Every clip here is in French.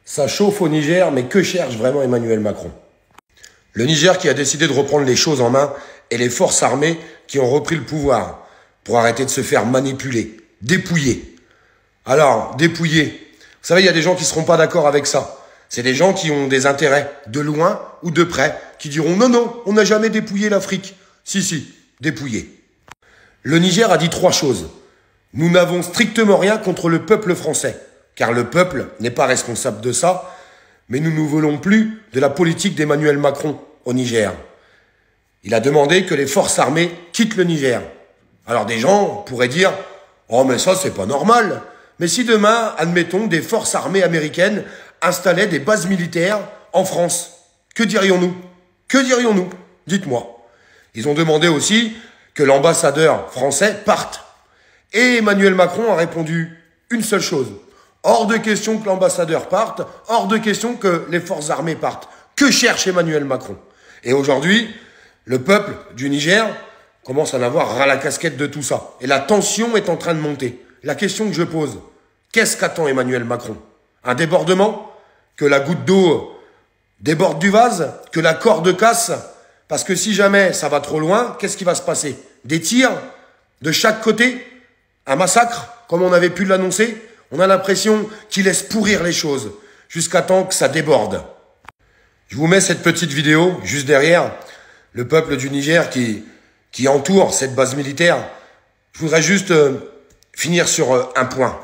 Ça chauffe au Niger, mais que cherche vraiment Emmanuel Macron? Le Niger qui a décidé de reprendre les choses en main et les forces armées qui ont repris le pouvoir pour arrêter de se faire manipuler, dépouiller. Alors, dépouiller. Vous savez, il y a des gens qui ne seront pas d'accord avec ça. C'est des gens qui ont des intérêts de loin ou de près, qui diront non, non, on n'a jamais dépouillé l'Afrique. Si, dépouillé. Le Niger a dit 3 choses. Nous n'avons strictement rien contre le peuple français, car le peuple n'est pas responsable de ça, mais nous ne voulons plus de la politique d'Emmanuel Macron au Niger. Il a demandé que les forces armées quittent le Niger. Alors des gens pourraient dire « Oh mais ça c'est pas normal ». Mais si demain, admettons, des forces armées américaines installaient des bases militaires en France, que dirions-nous? Que dirions-nous? Dites-moi. Ils ont demandé aussi que l'ambassadeur français parte. Et Emmanuel Macron a répondu une seule chose. Hors de question que l'ambassadeur parte, hors de question que les forces armées partent. Que cherche Emmanuel Macron? Et aujourd'hui, le peuple du Niger commence à en avoir ras la casquette de tout ça. Et la tension est en train de monter. La question que je pose, qu'est-ce qu'attend Emmanuel Macron? Un débordement? Que la goutte d'eau déborde du vase? Que la corde casse? Parce que si jamais ça va trop loin, qu'est-ce qui va se passer? Des tirs de chaque côté? Un massacre, comme on avait pu l'annoncer? On a l'impression qu'il laisse pourrir les choses, jusqu'à temps que ça déborde. Je vous mets cette petite vidéo, juste derrière, le peuple du Niger qui entoure cette base militaire. Je voudrais juste finir sur un point.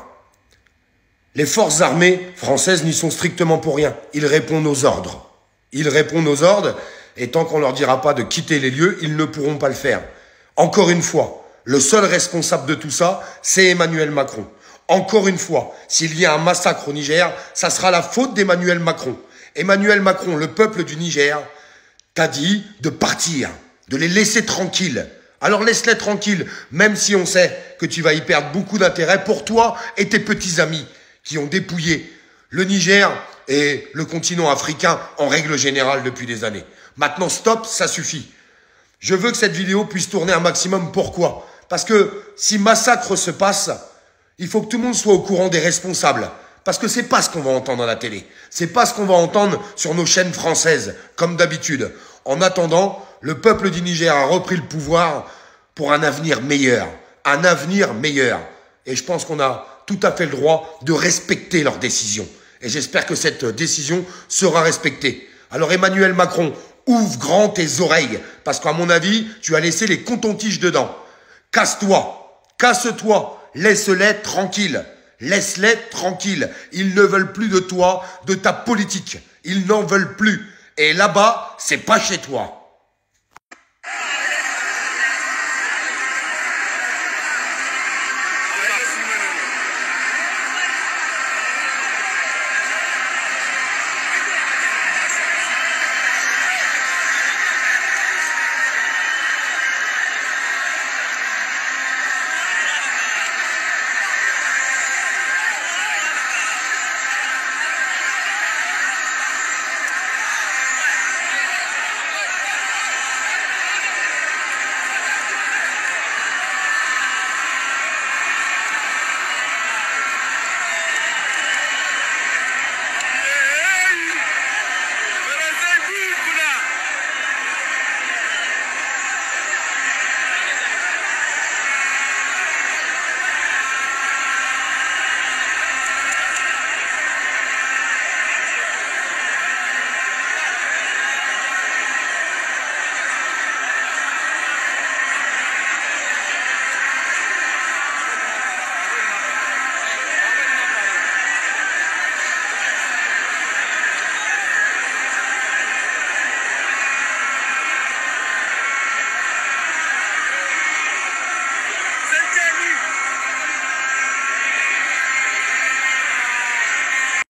Les forces armées françaises n'y sont strictement pour rien. Ils répondent aux ordres. Ils répondent aux ordres, et tant qu'on ne leur dira pas de quitter les lieux, ils ne pourront pas le faire. Encore une fois, le seul responsable de tout ça, c'est Emmanuel Macron. Encore une fois, s'il y a un massacre au Niger, ça sera la faute d'Emmanuel Macron. Emmanuel Macron, le peuple du Niger, t'a dit de partir, de les laisser tranquilles. Alors laisse-les tranquilles, même si on sait que tu vas y perdre beaucoup d'intérêt pour toi et tes petits amis qui ont dépouillé le Niger et le continent africain en règle générale depuis des années. Maintenant, stop, ça suffit. Je veux que cette vidéo puisse tourner un maximum. Pourquoi? Parce que si massacre se passe, il faut que tout le monde soit au courant des responsables. Parce que c'est pas ce qu'on va entendre à la télé. C'est pas ce qu'on va entendre sur nos chaînes françaises, comme d'habitude. En attendant, le peuple du Niger a repris le pouvoir pour un avenir meilleur. Un avenir meilleur. Et je pense qu'on a tout à fait le droit de respecter leurs décisions. Et j'espère que cette décision sera respectée. Alors Emmanuel Macron, ouvre grand tes oreilles. Parce qu'à mon avis, tu as laissé les cotons-tiges dedans. Casse-toi. Casse-toi. Laisse-les tranquilles. Laisse-les tranquilles. Ils ne veulent plus de toi, de ta politique. Ils n'en veulent plus. Et là-bas, c'est pas chez toi.